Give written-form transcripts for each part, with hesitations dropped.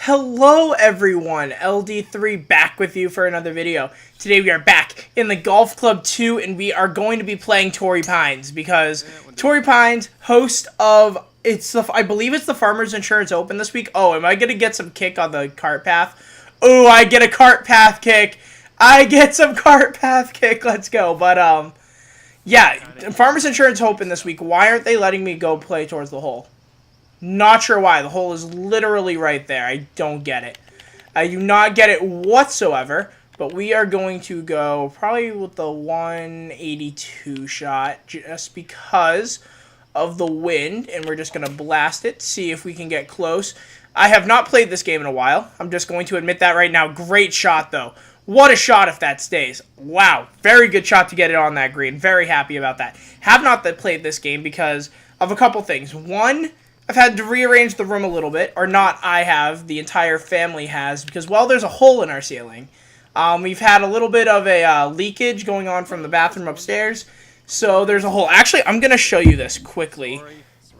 Hello everyone, LD3 back with you for another video. Today we are back in the Golf Club 2 and we are going to be playing Torrey Pines because Torrey Pines, host of, I believe it's the Farmers Insurance Open this week. Oh, am I going to get some kick on the cart path? Oh, I get a cart path kick. I get some cart path kick. Let's go. But, yeah, Farmers Insurance Open this week. Why aren't they letting me go play towards the hole? Not sure why. The hole is literally right there. I don't get it. I do not get it whatsoever. But we are going to go probably with the 182 shot just because of the wind. And we're just going to blast it, see if we can get close. I have not played this game in a while. I'm just going to admit that right now. Great shot, though. What a shot if that stays. Wow. Very good shot to get it on that green. Very happy about that. Have not played this game because of a couple things. One, I've had to rearrange the room a little bit, or not I have, the entire family has, because, well, there's a hole in our ceiling. We've had a little bit of a leakage going on from the bathroom upstairs, so there's a hole. Actually, I'm going to show you this quickly,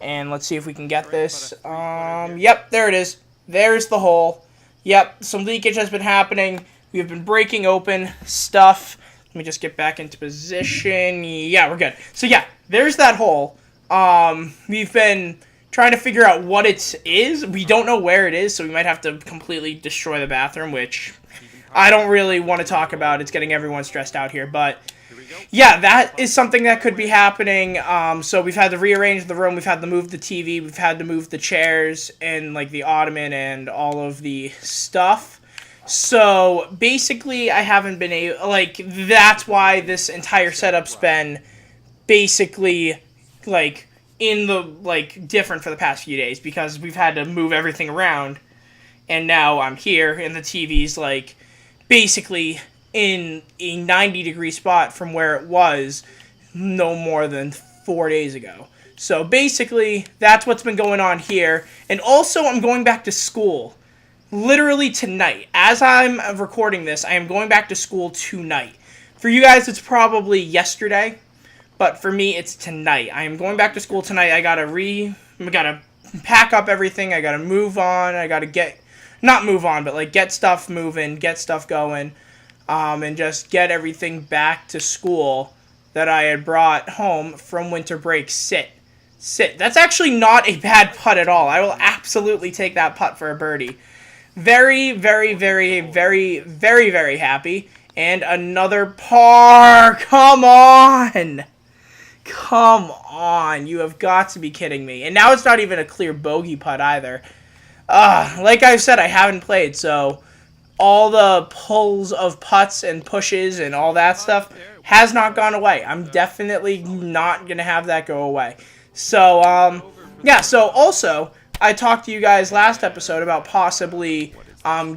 and let's see if we can get this. Yep, there it is. There's the hole. Yep, some leakage has been happening. We've been breaking open stuff. Let me just get back into position. Yeah, we're good. So, yeah, there's that hole. We've been trying to figure out what it is. We don't know where it is, so we might have to completely destroy the bathroom, which I don't really want to talk about. It's getting everyone stressed out here, but yeah, that is something that could be happening. So we've had to rearrange the room. We've had to move the TV. We've had to move the chairs and like the ottoman and all of the stuff. So basically, I haven't been able, like, that's why this entire setup's been basically like in the, like, different for the past few days, because we've had to move everything around, and now I'm here, and the TV's, like, basically in a 90-degree spot from where it was no more than 4 days ago. So, basically, that's what's been going on here, and also, I'm going back to school, literally tonight. As I'm recording this, I am going back to school tonight. For you guys, it's probably yesterday. But for me, it's tonight. I am going back to school tonight. I gotta pack up everything. I gotta move on. I gotta not move on, but like get stuff moving, get stuff going, and just get everything back to school that I had brought home from winter break. Sit. That's actually not a bad putt at all. I will absolutely take that putt for a birdie. Very, very, very, very, very, very happy. And another par. Come on. Come on, you have got to be kidding me. And now it's not even a clear bogey putt either. Like I said, I haven't played, so all the pulls of putts and pushes and all that stuff has not gone away. I'm definitely not going to have that go away. So, yeah, so also, I talked to you guys last episode about possibly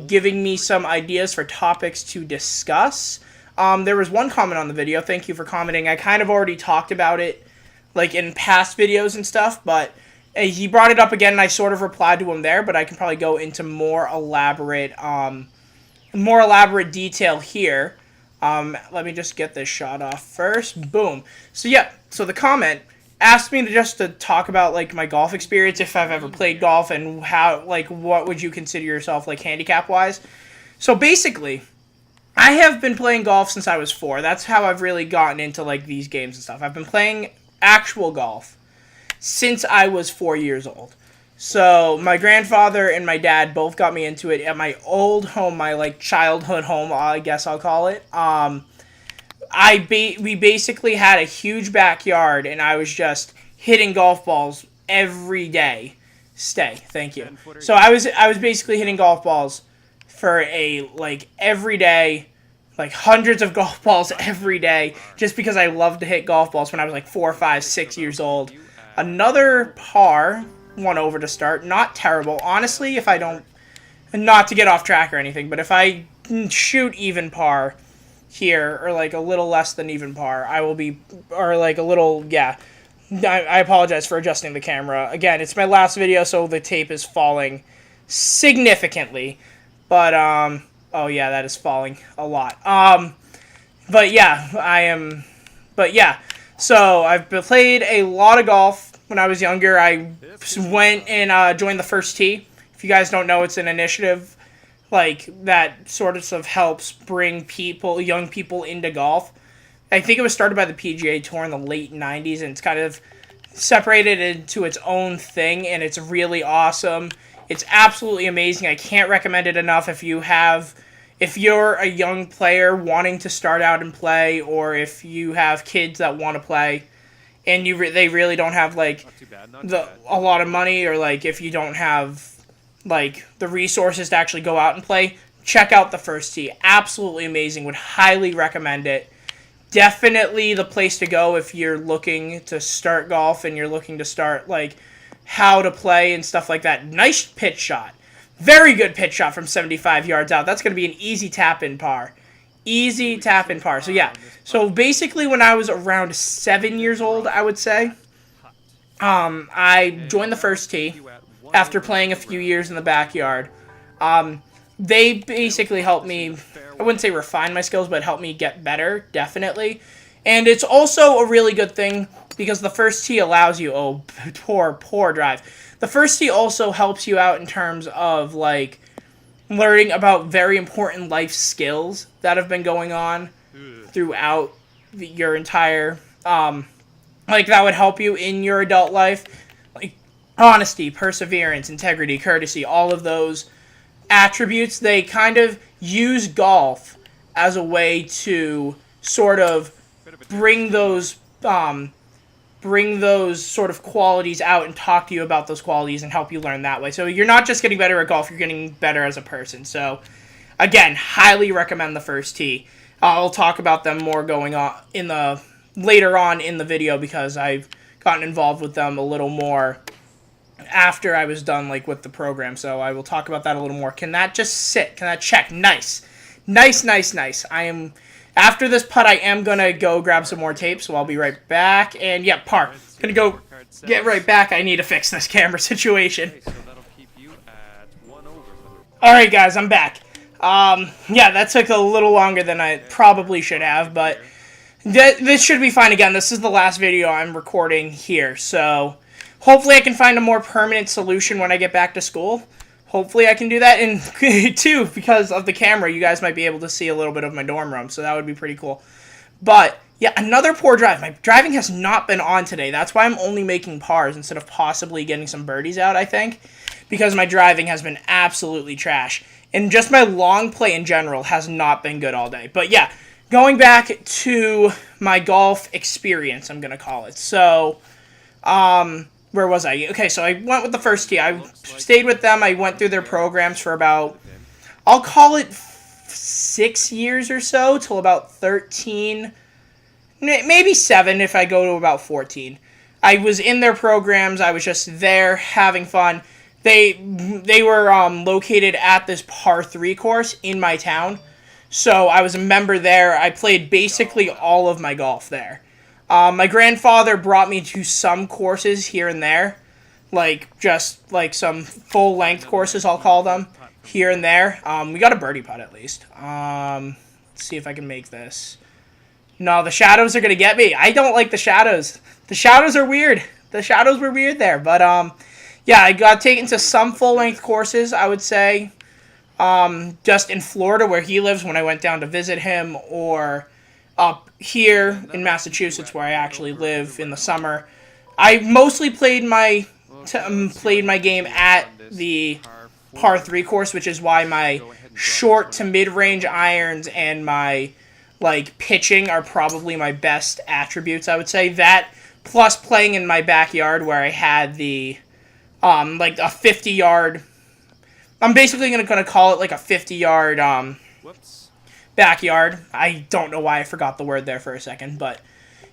giving me some ideas for topics to discuss. There was one comment on the video. Thank you for commenting. I kind of already talked about it, like, in past videos and stuff, but he brought it up again, and I sort of replied to him there, but I can probably go into more elaborate detail here. Let me just get this shot off first. Boom. So, yeah, so the comment asked me to talk about, like, my golf experience, if I've ever played golf, and how, like, what would you consider yourself, like, handicap-wise. So, basically, I have been playing golf since I was 4. That's how I've really gotten into, like, these games and stuff. I've been playing actual golf since I was 4 years old. So, my grandfather and my dad both got me into it at my old home, my, like, childhood home, I guess I'll call it. We basically had a huge backyard, and I was just hitting golf balls every day. Thank you. So, I was basically hitting golf balls for every day, like hundreds of golf balls every day, just because I loved to hit golf balls when I was like 4, 5, 6 years old. Another par, one over to start, not terrible. Honestly, if I don't, not to get off track or anything, but if I shoot even par here, or like a little less than even par, I will be, or like a little, yeah. I apologize for adjusting the camera. Again, it's my last video, so the tape is falling significantly. But, oh yeah, that is falling a lot. But yeah, so I've played a lot of golf when I was younger. I went and joined the first tee. If If you guys don't know, it's an initiative like that sort of helps bring young people into golf. I think it was started by the PGA Tour in the late 90s, and it's kind of separated into its own thing, and it's really awesome. It's absolutely amazing. I can't recommend it enough if you're a young player wanting to start out and play, or if you have kids that want to play and they really don't have like a lot of money, or like if you don't have like the resources to actually go out and play, check out the First Tee. Absolutely amazing. Would highly recommend it. Definitely the place to go if you're looking to start golf and you're looking to start like how to play and stuff like that. Nice pitch shot. Very good pitch shot from 75 yards out. That's going to be an easy tap-in par. Easy tap-in par. So yeah. So basically when I was around 7 years old, I would say, I joined the First Tee after playing a few years in the backyard. They basically helped me, I wouldn't say refine my skills, but helped me get better, definitely. And it's also a really good thing because the First Tee allows you, poor drive. The First Tee also helps you out in terms of, like, learning about very important life skills that have been going on throughout your entire, like, that would help you in your adult life. Like, honesty, perseverance, integrity, courtesy, all of those attributes, they kind of use golf as a way to sort of bring those sort of qualities out and talk to you about those qualities and help you learn that way. So you're not just getting better at golf, you're getting better as a person. So again, highly recommend the First Tee. I'll talk about them more going on later on in the video because I've gotten involved with them a little more after I was done like with the program. So I will talk about that a little more. Can that just sit? Can that check? Nice. After this putt, I am going to go grab some more tape, so I'll be right back. And, yeah, par. Going to go get right back. I need to fix this camera situation. Alright, guys, I'm back. Yeah, that took a little longer than I probably should have, but this should be fine again. This is the last video I'm recording here, so hopefully I can find a more permanent solution when I get back to school. Hopefully I can do that, and too, because of the camera, you guys might be able to see a little bit of my dorm room, so that would be pretty cool. But, yeah, another poor drive. My driving has not been on today. That's why I'm only making pars instead of possibly getting some birdies out, I think, because my driving has been absolutely trash. And just my long play in general has not been good all day. But, yeah, going back to my golf experience, I'm going to call it. So, where was I? Okay, so I went with the First Tee. I stayed with them. I went through their programs for about, I'll call it 6 years or so, till about 13, maybe 7 if I go to about 14. I was in their programs. I was just there having fun. They were located at this par 3 course in my town, so I was a member there. I played basically all of my golf there. My grandfather brought me to some courses here and there, just some full-length courses, I'll call them, here and there. We got a birdie putt at least. Let's see if I can make this. No, the shadows are going to get me. I don't like the shadows. The shadows are weird. The shadows were weird there. But, yeah, I got taken to some full-length courses, I would say, just in Florida where he lives when I went down to visit him, or up here in Massachusetts where I actually live in the summer. I mostly played my game at the par 3 course, which is why my short to mid-range irons and my pitching are probably my best attributes, I would say. That plus playing in my backyard where I had the a 50-yard, I'm basically going to call it a 50-yard backyard. I don't know why I forgot the word there for a second, but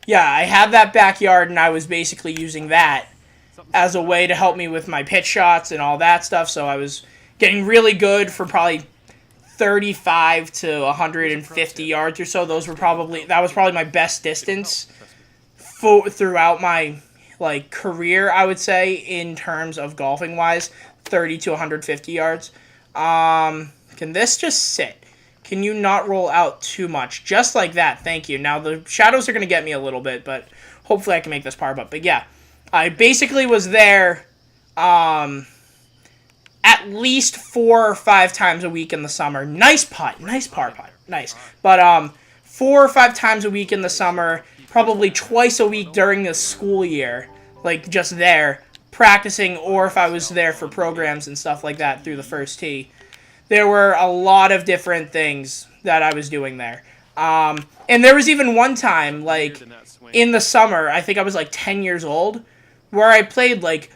yeah, I had that backyard, and I was basically using that as a way to help me with my pitch shots and all that stuff, so I was getting really good for probably 35 to 150 yards or so. That was probably my best distance throughout my career, I would say, in terms of golfing wise, 30 to 150 yards. Can this just sit? Can you not roll out too much? Just like that. Thank you. Now, the shadows are going to get me a little bit, but hopefully I can make this par putt. But, yeah, I basically was there at least 4 or 5 times a week in the summer. Nice putt. Nice par putt. Nice. But 4 or 5 times a week in the summer, probably twice a week during the school year, like just there, practicing, or if I was there for programs and stuff like that through the first tee. There were a lot of different things that I was doing there. And there was even one time, like, in the summer, I think I was like 10 years old, where I played like,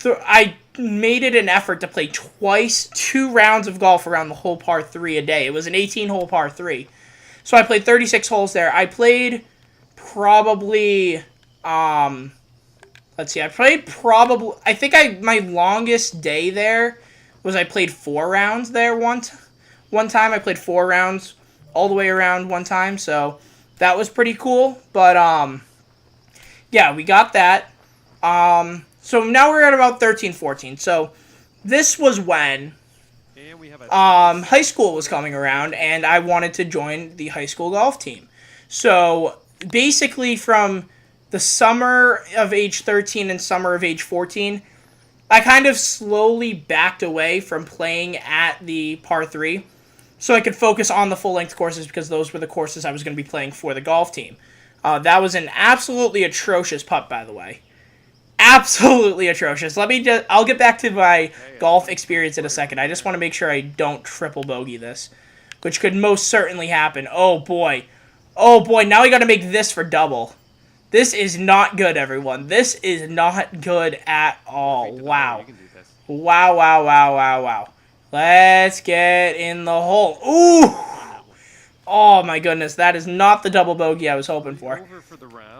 I made it an effort to play 2 rounds of golf around the whole par 3 a day. It was an 18-hole par 3. So I played 36 holes there. I played probably, let's see, I think my longest day there was I played 4 rounds there one time. I played 4 rounds all the way around one time, so that was pretty cool. But, yeah, we got that. So now we're at about 13, 14. So this was when high school was coming around, and I wanted to join the high school golf team. So basically from the summer of age 13 and summer of age 14, I kind of slowly backed away from playing at the par 3 so I could focus on the full-length courses because those were the courses I was going to be playing for the golf team. That was an absolutely atrocious putt, by the way. Absolutely atrocious. I'll get back to my golf experience in a second. I just want to make sure I don't triple bogey this, which could most certainly happen. Oh, boy. Oh, boy. Now I got to make this for double. This is not good, everyone. This is not good at all. Wow. Wow, wow, wow, wow, wow. Let's get in the hole. Ooh! Oh, my goodness. That is not the double bogey I was hoping for.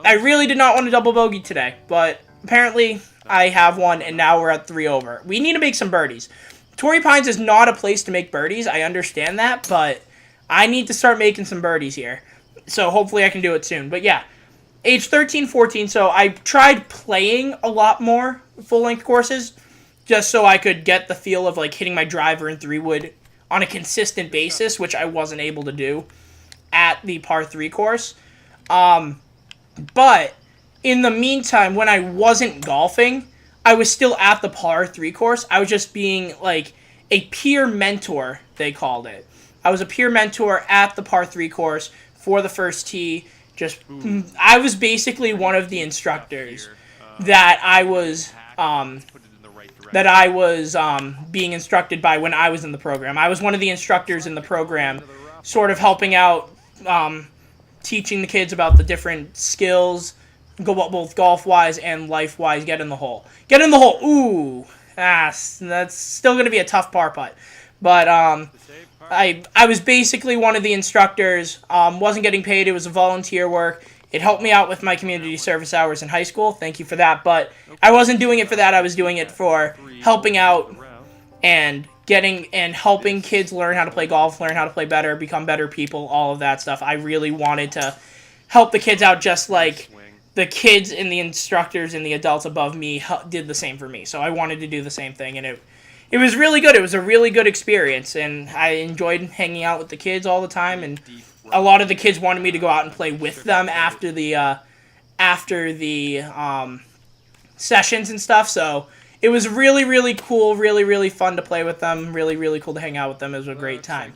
I really did not want a double bogey today, but apparently I have one, and now we're at 3 over. We need to make some birdies. Torrey Pines is not a place to make birdies. I understand that, but I need to start making some birdies here. So hopefully I can do it soon. But yeah. Age 13, 14, so I tried playing a lot more full-length courses just so I could get the feel of, like, hitting my driver and 3-wood on a consistent basis, which I wasn't able to do at the par 3 course. But in the meantime, when I wasn't golfing, I was still at the par 3 course. I was just being, like, a peer mentor, they called it. I was a peer mentor at the par 3 course for the first tee. I was basically one of the instructors that I was being instructed by when I was in the program. I was one of the instructors in the program, sort of helping out, teaching the kids about the different skills, both golf-wise and life-wise. Get in the hole. Get in the hole. Ooh. That's still going to be a tough par putt. But I was basically one of the instructors, wasn't getting paid. It was a volunteer work. It helped me out with my community service hours in high school. Thank you for that. But I wasn't doing it for that. I was doing it for helping out and helping kids learn how to play golf, learn how to play better, become better people, all of that stuff. I really wanted to help the kids out just like the kids and the instructors and the adults above me did the same for me. So I wanted to do the same thing, and it was really good. It was a really good experience, and I enjoyed hanging out with the kids all the time, and a lot of the kids wanted me to go out and play with them after the sessions and stuff, so it was really, really cool, really, really fun to play with them, really, really cool to hang out with them. It was a great time.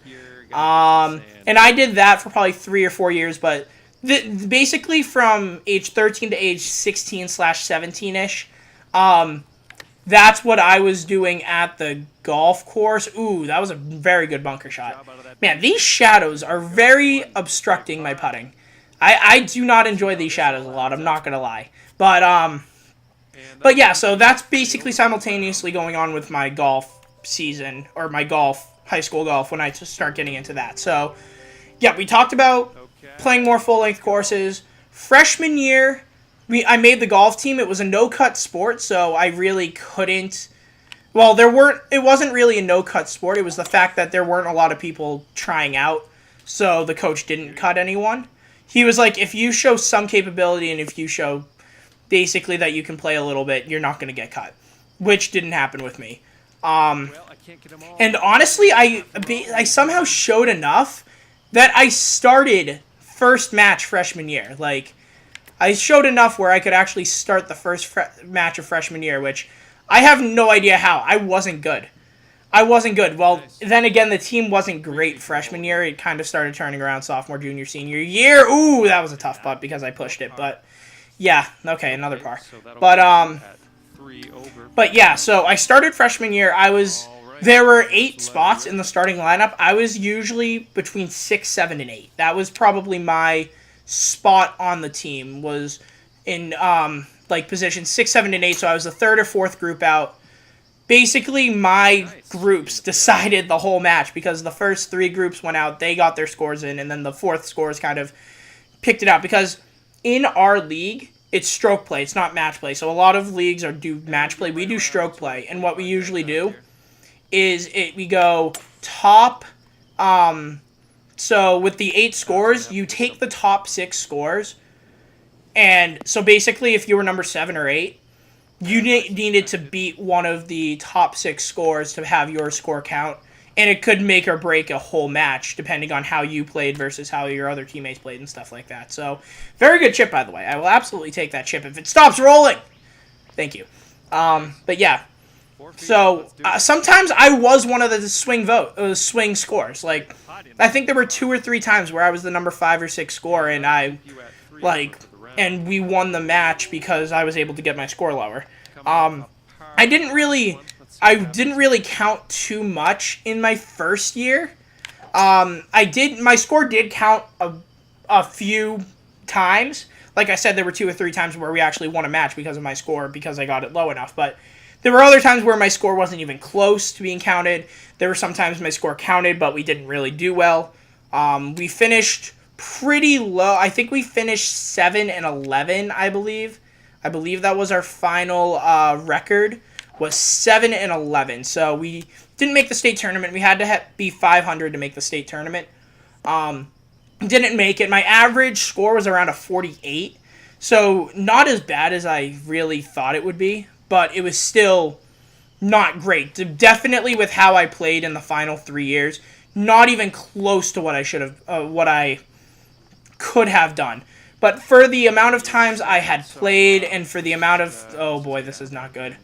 And I did that for probably 3 or 4 years, but basically from age 13 to age 16/17-ish, that's what I was doing at the golf course. Ooh, that was a very good bunker shot. Man, these shadows are very obstructing my putting. I do not enjoy these shadows a lot, I'm not going to lie. But yeah, so that's basically simultaneously going on with my golf season, or my high school golf, when I start getting into that. So, yeah, we talked about playing more full-length courses. Freshman year, I made the golf team. It was a no-cut sport, so I really couldn't. Well, it wasn't really a no-cut sport. It was the fact that there weren't a lot of people trying out, so the coach didn't cut anyone. He was like, if you show some capability and if you show basically that you can play a little bit, you're not going to get cut, which didn't happen with me. And honestly, I somehow showed enough that I started first match freshman year. Like, I showed enough where I could actually start the first match of freshman year, which I have no idea how. I wasn't good. I wasn't good. Well, then again, the team wasn't great freshman year. It kind of started turning around sophomore, junior, senior year. Ooh, that was a tough putt because I pushed it. But yeah, okay, another par. But yeah, so I started freshman year. There were 8 spots in the starting lineup. I was usually between 6, 7, and 8. That was probably my spot on the team, was in position 6, 7, and 8. So I was the 3rd or 4th group out. Basically, my groups decided the whole match because the first 3 groups went out. They got their scores in, and then the 4th scores kind of picked it out. Because in our league, it's stroke play. It's not match play. So a lot of leagues do match play. We do stroke play. And what we usually do is we go top. So with the 8 scores, you take the top 6 scores. And so basically, if you were number 7 or 8, you needed to beat one of the top 6 scores to have your score count. And it could make or break a whole match, depending on how you played versus how your other teammates played and stuff like that. So, very good chip, by the way. I will absolutely take that chip if it stops rolling. Thank you. But yeah. So, sometimes I was one of the swing scores. Like, I think there were 2 or 3 times where I was the number 5 or 6 score, and and we won the match because I was able to get my score lower. I didn't really count too much in my first year. My score did count a few times. Like I said, there were 2 or 3 times where we actually won a match because of my score, because I got it low enough. But there were other times where my score wasn't even close to being counted. There were sometimes my score counted, but we didn't really do well. We finished pretty low. I think we finished 7 and 11, I believe. I believe that was our final record, was 7 and 11. So we didn't make the state tournament. We had to be 500 to make the state tournament. Didn't make it. My average score was around a 48. So not as bad as I really thought it would be, but it was still not great. Definitely with how I played in the final 3 years, not even close to what I could have done. But for the amount of times I had played, and for the amount of... Oh boy, this is not good.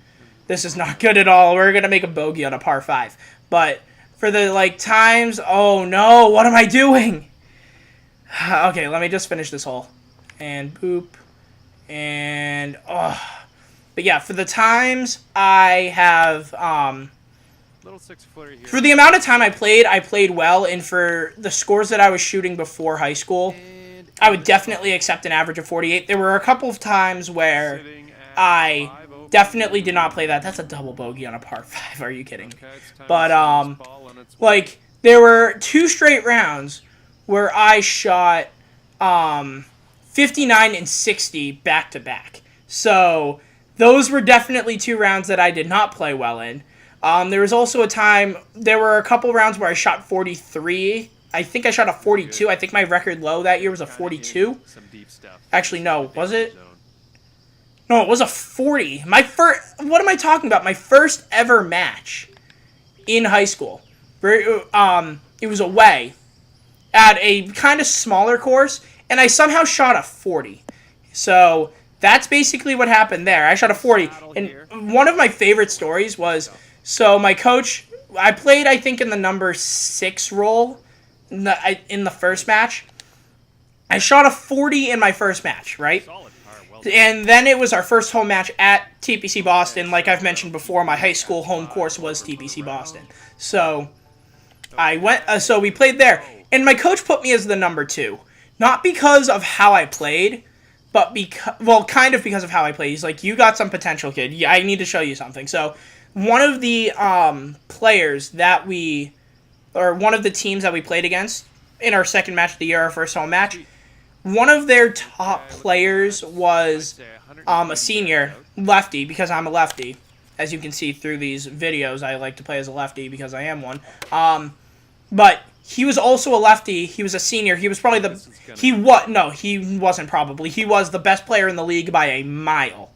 This is not good at all. We're going to make a bogey on a par 5. But for the, times... Oh no, what am I doing? Okay, let me just finish this hole. And boop. And... Oh. But yeah, for the times I have... For the amount of time I played well, and for the scores that I was shooting before high school, I would definitely accept an average of 48. There were a couple of times where I definitely did not play that. That's a double bogey on a par 5. Are you kidding me? But, there were 2 straight rounds where I shot 59 and 60 back-to-back. So those were definitely 2 rounds that I did not play well in. There was also there were a couple rounds where I shot 43. I think I shot a 42. I think my record low that year was a 42. Actually, no. Was it? No, it was a 40. What am I talking about? My first ever match in high school. It was away at a kind of smaller course, and I somehow shot a 40. So that's basically what happened there. I shot a 40. And one of my favorite stories was... So my coach, I played, I think, in the number 6 role in the first match. I shot a 40 in my first match, right? And then it was our first home match at TPC Boston. Like I've mentioned before, my high school home course was TPC Boston. So so we played there. And my coach put me as the number 2. Not because of how I played, but kind of because of how I played. He's like, you got some potential, kid. Yeah, I need to show you something. So one of the players one of the teams that we played against in our second match of the year, our first home match, one of their top players was a senior lefty, because I'm a lefty. As you can see through these videos, I like to play as a lefty because I am one. But he was also a lefty. He was a senior. He was probably he wasn't probably. He was the best player in the league by a mile.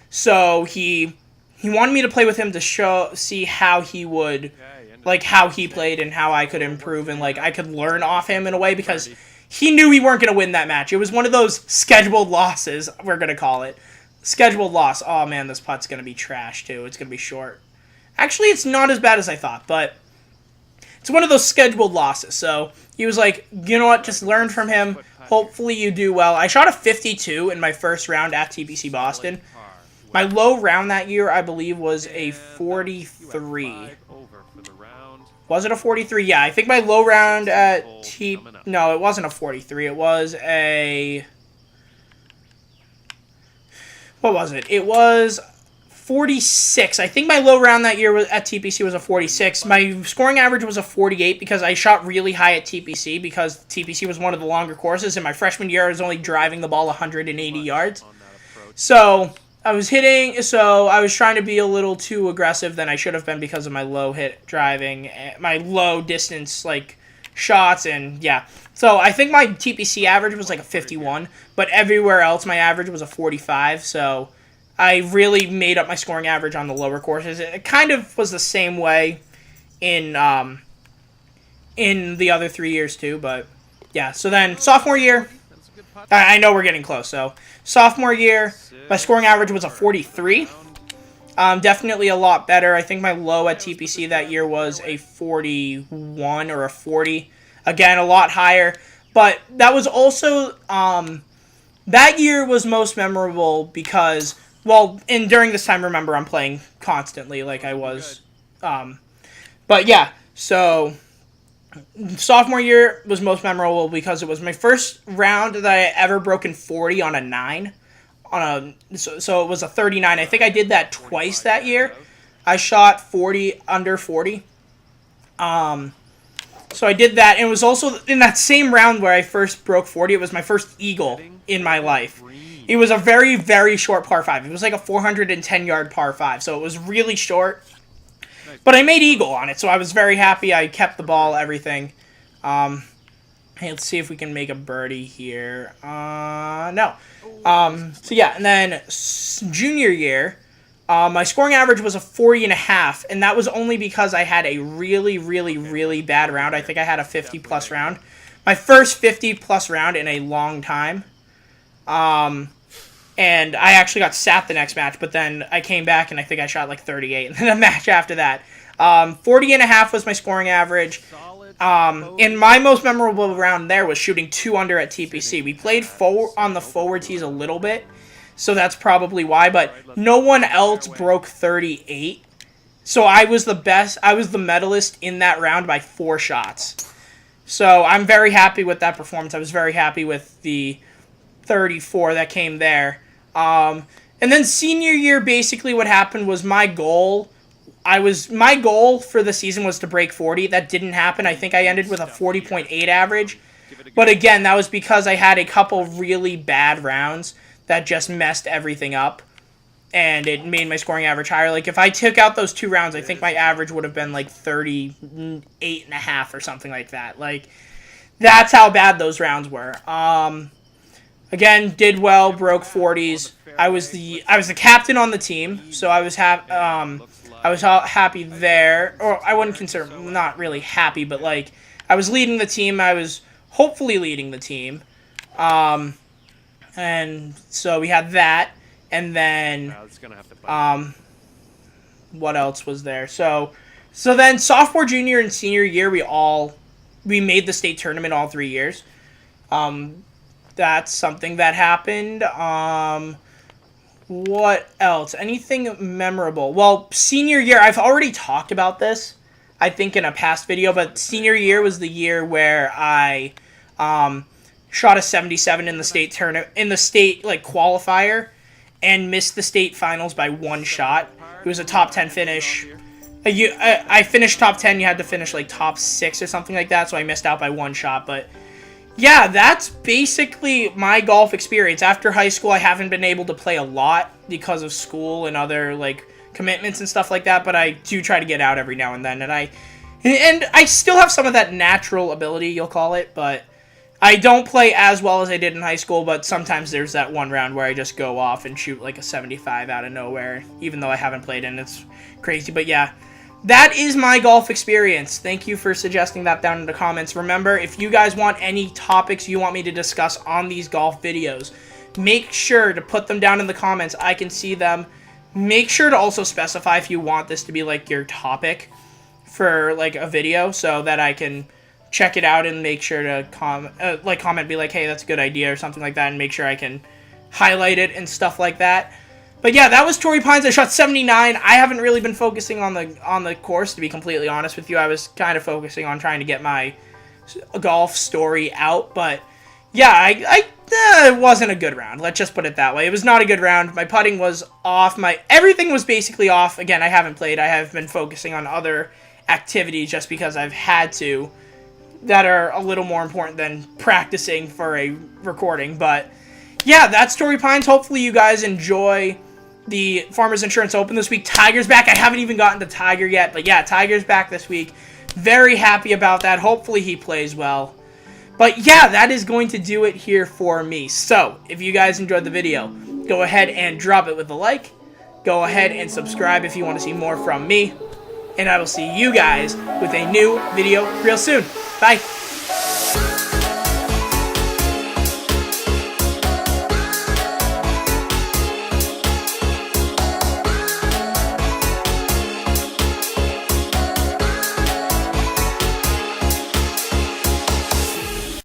So he wanted me to play with him to see how he would, how he played and how I could improve, and I could learn off him in a way, because he knew we weren't going to win that match. It was one of those scheduled losses, we're going to call it. Scheduled loss. Oh man, this putt's going to be trash too. It's going to be short. Actually, it's not as bad as I thought, but it's one of those scheduled losses. So he was like, you know what, just learn from him. Hopefully you do well. I shot a 52 in my first round at TPC Boston. My low round that year, I believe, was a 43. Was it a 43? Yeah, I think my low round at No, it wasn't a 43. It was a... What was it? It was 46. I think my low round that year was at TPC was a 46. My scoring average was a 48 because I shot really high at TPC because TPC was one of the longer courses. In my freshman year, I was only driving the ball 180 yards. So I was trying to be a little too aggressive than I should have been because of my low hit driving, my low distance like shots, and yeah. So I think my TPC average was like a 51, but everywhere else my average was a 45. So I really made up my scoring average on the lower courses. It kind of was the same way in the other 3 years too, but yeah. So then sophomore year, I know we're getting close. So sophomore year, my scoring average was a 43. Definitely a lot better. I think my low at TPC that year was a 41 or a 40. Again, a lot higher. But that was also, that year was most memorable because, well, and during this time, remember, I'm playing constantly like I was. But yeah, so sophomore year was most memorable because it was my first round that I ever broken 40 on a 9. So it was a 39. I think I did that twice that year. I shot 40 under 40. So I did that, and it was also in that same round where I first broke 40. It was my first eagle in my life. It was a very, very short par 5. It was like a 410-yard par 5, so it was really short. But I made eagle on it, so I was very happy. I kept the ball, everything. Hey, let's see if we can make a birdie here. No. So yeah, and then junior year, my scoring average was a 40.5, and that was only because I had a really, really, really bad round. I think I had a 50-plus round. My first 50-plus round in a long time. And I actually got sat the next match, but then I came back and I think I shot like 38 and then a match after that. 40.5 was my scoring average. And my most memorable round there was shooting 2 under at TPC. We played on the forward tees a little bit, so that's probably why, but no one else broke 38. So I was the best. I was the medalist in that round by 4 shots. So I'm very happy with that performance. I was very happy with the 34 that came there. And then senior year, basically what happened was my goal for the season was to break 40. That didn't happen. I think I ended with a 40.8 average. But again, that was because I had a couple really bad rounds that just messed everything up. And it made my scoring average higher. Like, if I took out those 2 rounds, I think my average would have been like 38.5 or something like that. Like, that's how bad those rounds were. Again, did well, broke 40s. I was the captain on the team, so I was happy there. Or I wouldn't consider, not really happy, but like I was leading the team. I was hopefully leading the team. And so we had that, and then what else was there? So then sophomore, junior, and senior year, we made the state tournament all 3 years. That's something that happened. What else? Anything memorable? Well, senior year, I've already talked about this, I think, in a past video, but senior year was the year where I shot a 77 in the state tournament, in the state like qualifier, and missed the state finals by 1 shot. It was a top 10 finish. I finished top 10. You had to finish like top 6 or something like that, so I missed out by 1 shot, but yeah, that's basically my golf experience. After high school, I haven't been able to play a lot because of school and other like commitments and stuff like that, but I do try to get out every now and then, and I still have some of that natural ability, you'll call it, but I don't play as well as I did in high school, but sometimes there's that one round where I just go off and shoot like a 75 out of nowhere, even though I haven't played, and it's crazy, but yeah. That is my golf experience. Thank you for suggesting that down in the comments. Remember, if you guys want any topics you want me to discuss on these golf videos, make sure to put them down in the comments. I can see them. make sure to also specify if you want this to be like your topic for like a video, so that I can check it out and make sure to comment, be like, hey, that's a good idea or something like that, and make sure I can highlight it and stuff like that. But yeah, that was Torrey Pines. I shot 79. I haven't really been focusing on the course, to be completely honest with you. I was kind of focusing on trying to get my golf story out, but yeah, it wasn't a good round. Let's just put it that way. It was not a good round. My putting was off. Everything was basically off. Again, I haven't played. I have been focusing on other activities just because I've had to, that are a little more important than practicing for a recording. But yeah, that's Torrey Pines. Hopefully you guys enjoy the Farmers Insurance Open this week. Tiger's back. I haven't even gotten to Tiger yet, but yeah, Tiger's back this week. Very happy about that. Hopefully he plays well. But yeah, that is going to do it here for me. So, if you guys enjoyed the video, go ahead and drop it with a like. Go ahead and subscribe if you want to see more from me. And I will see you guys with a new video real soon. Bye.